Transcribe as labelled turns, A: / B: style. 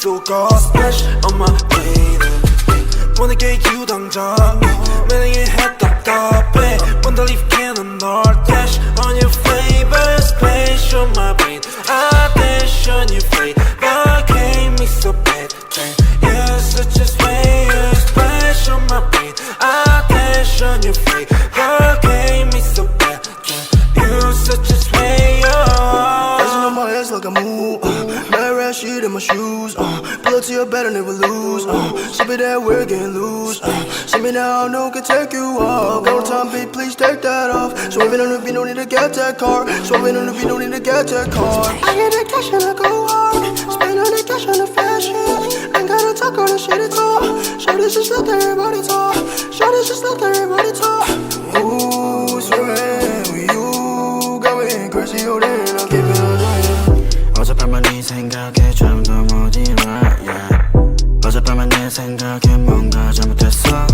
A: 쏘고 Splash on my baby 모내게 유당적 매력에 해답답해 Wonder if can or dash on your flavor Splash on my brain I dash on your flavor Gave me so bad You're such a slayer Splash on my brain I dash on your flavor Gave me so bad You're such a slayer
B: Dancing on my ass like a move Bad rat shit in my shoes Pull up to your bed and never lose Ship it that we're getting loose See me now, no can take you off Got no time, babe, please take that off Swerving on the beat, no need to get that car Swerving on the beat, no need to get that car I get the cash and I go hard Spend all the cash on the fashion Ain't gotta talk all the shit at all Shorty just let everybody talk Shorty just let everybody talk Ooh, swerving with you Got me crazy, oh damn, I'm keeping on trying
C: 어젯밤만 네 생각에 잠도 못 일어 yeah. 어젯밤만 내 생각에 뭔가 잘못했어